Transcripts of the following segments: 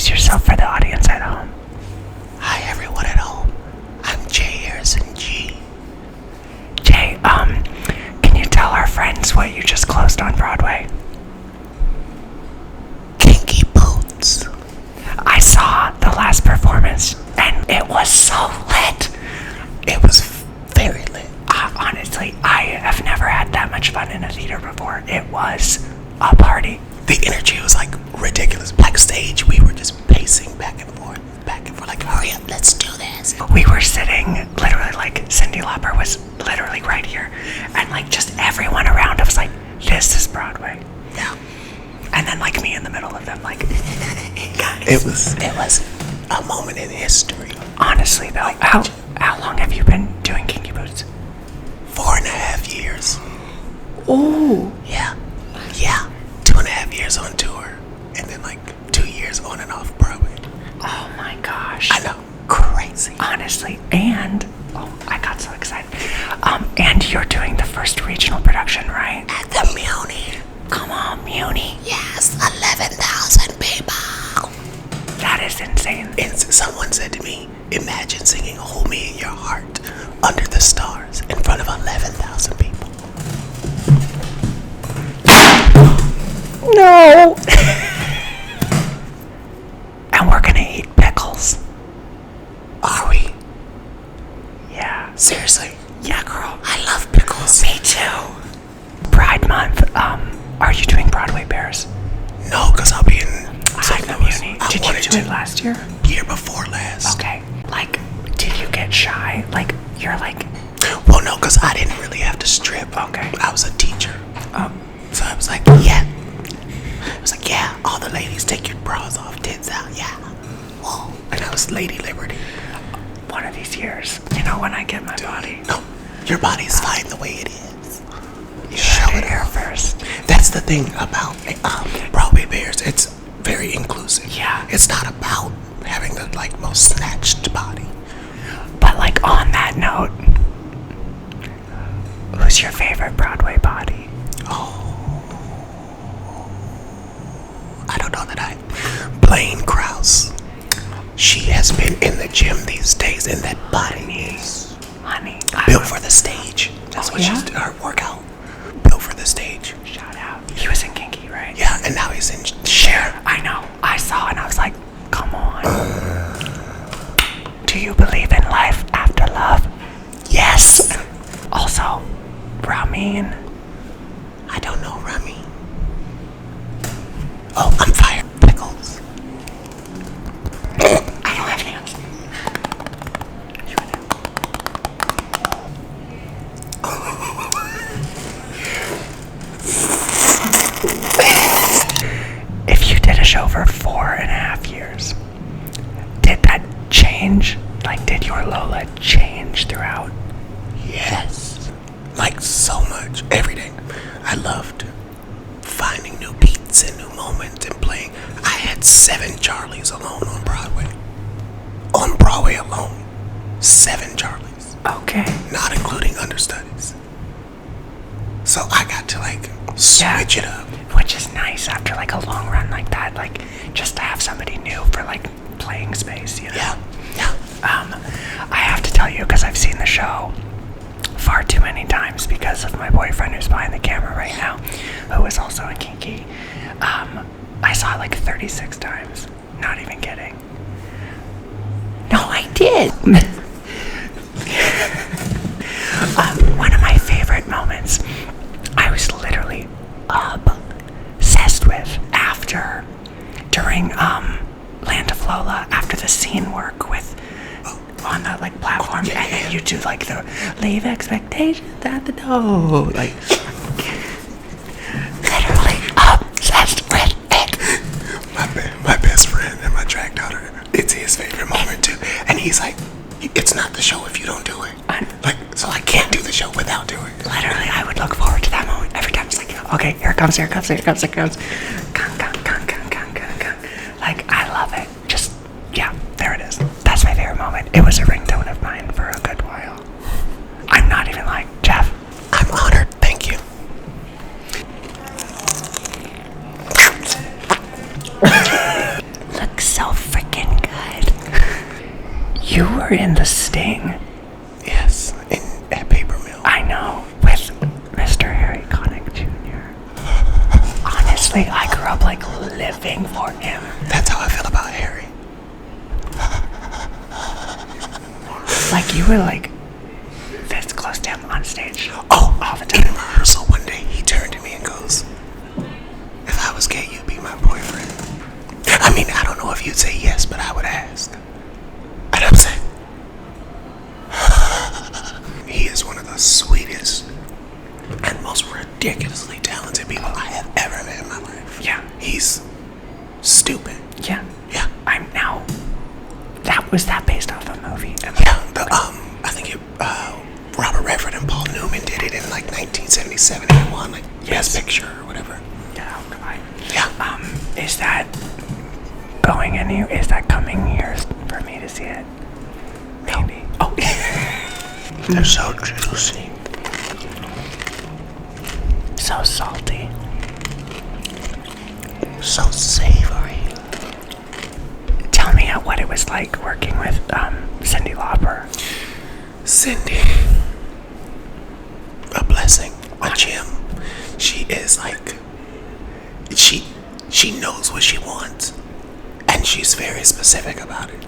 introduce yourself for the audience at home. Hi everyone at home. I'm Jay Harrison G. Jay, can you tell our friends what you just closed on Broadway? Kinky boots. I saw the last performance and it was so lit. It was very lit. Honestly, I have never had that much fun in a theater before. It was a party. The energy was like ridiculous. Backstage, we were just pacing back and forth, like, hurry up, let's do this. We were sitting literally like Cyndi Lauper was literally right here, and like just everyone around us was like, this is Broadway. Yeah. And then like me in the middle of them, like, guys. It was a moment in history. Honestly though, how long have you been doing Kinky Boots? 4.5 years. Ooh. Yeah. 2.5 years on tour, and then like 2 years on and off Broadway. Oh my gosh. I know, crazy. Honestly, and I got so excited. And you're doing the first regional production, right? At the Muni. Come on, Muni. Yes, 11,000 people. That is insane. And someone said to me, imagine singing "Hold Me in Your Heart" under the stars in front of 11,000 people. No. And we're gonna eat pickles. Are we? Yeah. Seriously? Yeah, girl. I love pickles. Me too. Pride Month. Are you doing Broadway Bears? No, because I'll be in St. Louis. Did you do it last year? Year before last. Okay. Like, did you get shy? Like, you're like... Well, no, because I didn't really have to strip. Okay. I was a teacher. Oh. So I was like, yeah. I was like, yeah, all the ladies, take your bras off, tits out, yeah. Whoa. And I was Lady Liberty. One of these years, you know, when I get my body. No, your body's fine the way it is. You show it here off first. That's the thing about Broadway Bears. It's very inclusive. Yeah. It's not about having the like most snatched body. But like on that note, who's your favorite Broadway body? I don't know that Blaine Krause. She has been in the gym these days, and that body is Honey. built for the stage. That's what she's doing. Her workout built for the stage. Shout out. He was in Kinky, right? Yeah, and now he's in Cher. I know. I saw and I was like, come on. Do you believe in life after love? Yes. Also, Ramin. I don't know Ramin. Oh, I'm fired. Pickles. I don't have hands. If you did a show for 4.5 years, did that change? Like, did your Lola change throughout? Yes. Like so much. Every day. I loved finding new beats and new moments and playing. I had 7 Charlies alone on Broadway. On Broadway alone. 7 Charlies. Okay. Not including understudies. So I got to like switch it up. Which is nice after like a long run like that, like just to have somebody new for like playing space, you know? Yeah. I have to tell you, because I've seen the show far too many times because of my boyfriend who's behind the camera right now, who is also in Kinky. I saw it like 36 times. Not even kidding. No, I did. One of my favorite moments, I was literally obsessed with during Land of Lola, after the scene work with on the like platform, and then you do like the leave expectations at the door, like literally obsessed with it. My best friend and my drag daughter, it's his favorite moment too. And he's like, it's not the show if you don't do it. So I can't do the show without doing it. Literally, I would look forward to that moment every time. It's like, okay, here it comes. Like, I love it. Just, yeah, there it is. That's my favorite moment. It was a ringtone of mine for a good while. I'm not even like, Jeff. I'm honored. Thank you. Look so were in The Sting. Yes, at Paper Mill. I know, with Mr. Harry Connick Jr. Honestly, I grew up like living for him. That's how I feel about Harry. Like you were like this close to him on stage. Oh, all the in time. rehearsal one day, he turned to me and goes, "If I was gay, you'd be my boyfriend." I mean, I don't know if you'd say yes, but I would ask. And I'm saying, he is one of the sweetest and most ridiculously talented people I have ever met in my life. Yeah. He's stupid. Yeah. Yeah. I'm now. That was that based off a movie. Yeah. I think Robert Redford and Paul Newman did it in like 1977 and it won like Best Picture or whatever. Yeah. Okay. Yeah. Is that going any? Is that coming here for me to see it? Maybe. Oh. They're so juicy. So salty. So savory. Tell me what it was like working with Cyndi Lauper. Cyndi, a blessing, a gem. She is like, she knows what she wants, and she's very specific about it.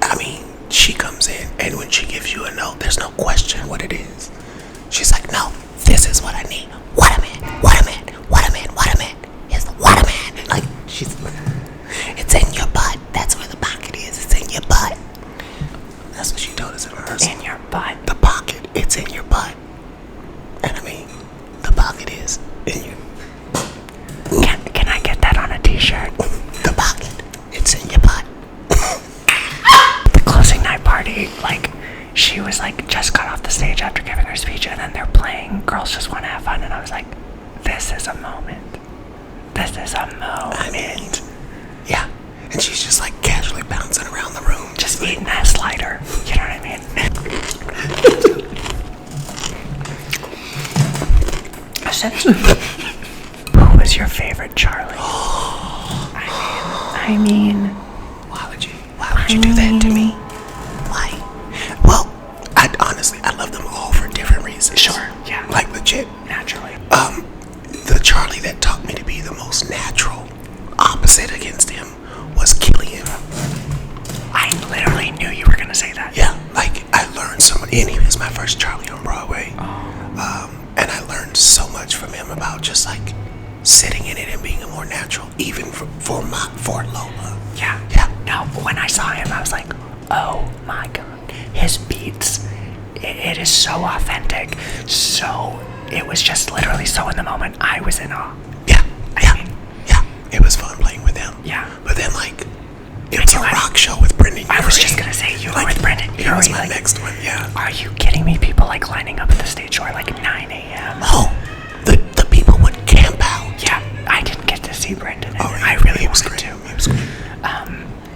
I mean, she comes in, and when she gives you a note, there's no question what it is. She's like, no, this is what I need. What a man, what a man, what a man, what a man. Yes, what a man. Like, it's in your butt. That's where the pocket is. It's in your butt. That's what she told us in rehearsal. In your butt. The pocket, it's in your butt. And I mean, the pocket is in your... Can I get that on a t-shirt? The pocket, it's in your butt. The closing night party, like, she was like, just got off the stage after giving her speech, and then they're playing Girls Just Want to Have Fun, and I was like, this is a moment. This is a moment. I mean, yeah. And she's just like casually bouncing around the room. Just eating that slider. You know what I mean? Who was your favorite Charlie? I mean, Why would you do that to me? Why? Well, I love them all for different reasons. Sure, yeah. Like legit. Naturally. The Charlie that taught me to be the most natural opposite against him was Killian. I literally knew you were gonna say that. Yeah, like I learned so much, and he was my first Charlie on Broadway. And I learned so much from him about just like sitting in it and being a more natural, even for Lola. Yeah. Yeah. No, when I saw him, I was like, oh my god. His beats, it is so authentic. So, it was just literally so in the moment. I was in awe. Yeah. I mean, Yeah. It was fun playing with him. Yeah. But then like, it was a rock show with Brendan Urie. I was just gonna say, you were with Brendan Urie. He was my next one, yeah. Are you kidding me? People like lining up at the stage door like 9 a.m. Oh, the people would camp out. Yeah, I didn't get to see Brendan. And Oh, I really he was wanted great. to. He was great.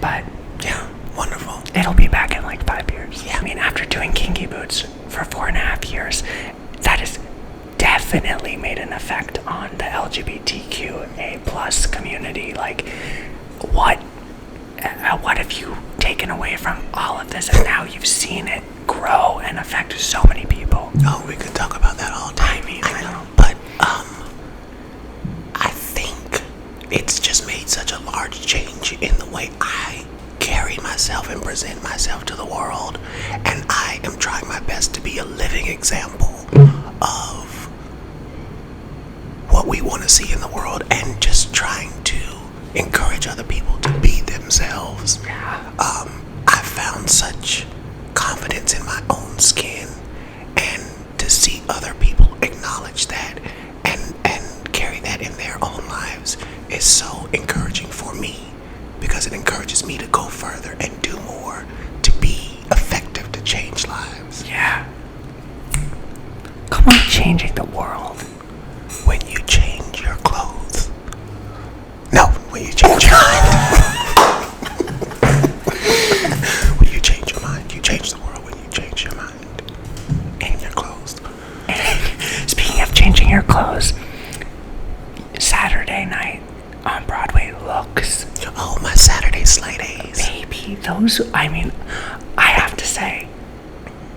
But Yeah, wonderful. it'll be back in like 5 years. Yeah. I mean, after doing Kinky Boots for 4.5 years, that has definitely made an effect on the LGBTQA plus community. Like, what have you taken away from all of this, and now you've seen it grow and affect so many people? Oh, we could talk about that all day. I mean, I know. But I think it's just made such a large change in the way I carry myself and present myself to the world, and I am trying my best to be a living example of what we want to see in the world, and just trying to encourage other people to be themselves. I found such confidence in my own skin, and to see other people acknowledge that and carry that in their own lives is so encouraging for me, because it encourages me to go further and do more, to be effective, to change lives. Yeah. Come on, changing the world. When you change your clothes. No, when you change your mind. When you change your mind, you change the world. When you change your mind and your clothes. Speaking of changing your clothes, Saturday night, on Broadway looks. Oh, my Saturday sleigh days. Baby, those, I mean, I have to say,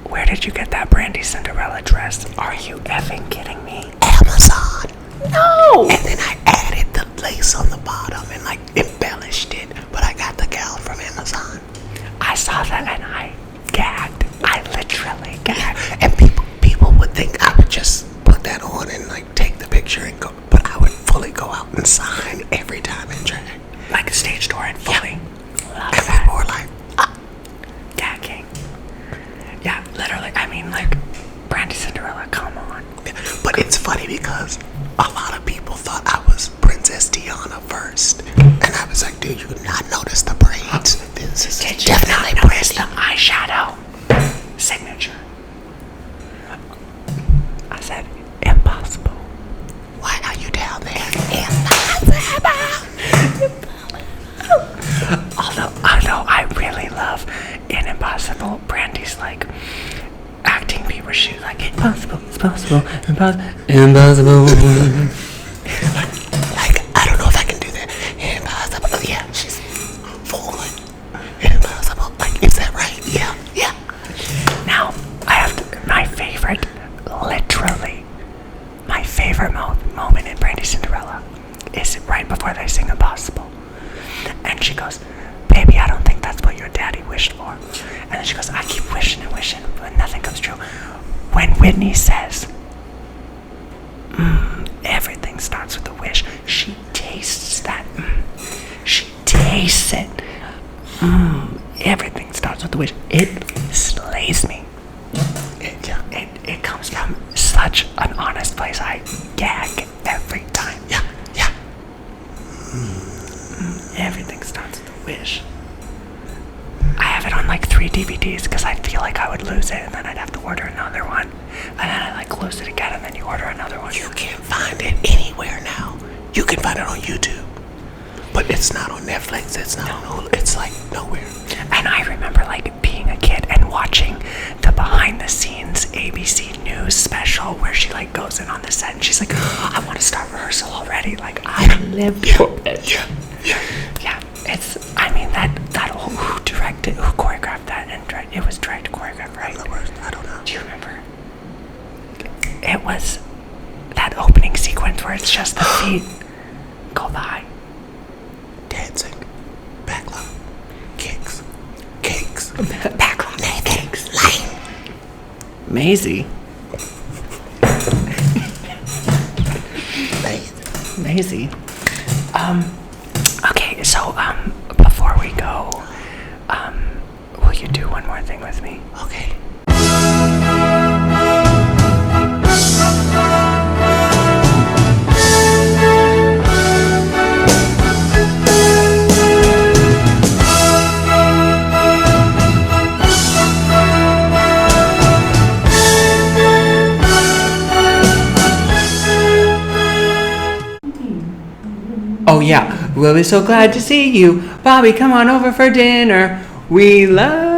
where did you get that Brandy Cinderella dress? Are you effing kidding me? Amazon. No! And then I added the lace on the bottom and like embellished it. But I got the gown from Amazon. I saw that and I gagged. I literally gagged. And people would think I would just put that on and like take the picture and go. But I would fully go out and sign every time in drag. Like a stage door and fully. And people were like, gagging. Yeah, literally. I mean, like, Brandy Cinderella, come on. But it's funny because a lot of people thought I was Princess Tiana first. And I was like, dude, you did not notice the braids. This is Did you definitely not notice Brandy. the eyeshadow signature? I said, impossible. Why are you down there? Although I really love in Impossible, Brandy's like acting people. She's like, impossible, it's possible, impossible. Like, I don't know if I can do that. Impossible. Yeah, she's falling. Impossible. Like, is that right? Yeah. Now, I have my favorite, literally, my favorite moment in Brandy Cinderella is right before they sing Impossible. And she goes, baby, I don't think that's what your daddy wished for. And then she goes, I keep wishing and wishing, but nothing comes true. When Whitney says, everything starts with a wish, she tastes that. She tastes it. Everything starts with a wish. It slays me. It comes from such an honest place. I gag every time. Yeah. Everything starts with a wish. I have it on like 3 DVDs because I feel like I would lose it and then I'd have to order another one. And then I like lose it again and then you order another one. You can't find it anywhere now. You can find it on YouTube. But it's not on Netflix. It's not on Hulu. It's like nowhere. And I remember like being a kid and watching the behind the scenes ABC News special where she like goes in on the set and she's like, I want to start rehearsal already. Like I lived for it. Yeah. It's, I mean, that who choreographed that and it was direct choreographed, right? I don't know. Do you remember? It was that opening sequence where it's just the feet go by. Dancing. Backlog. Cakes. Backlog. Cakes. Lane. Maisie. Maisie. Okay, so before we go, will you do one more thing with me? Okay. Oh yeah, we'll be so glad to see you. Bobby, come on over for dinner. We love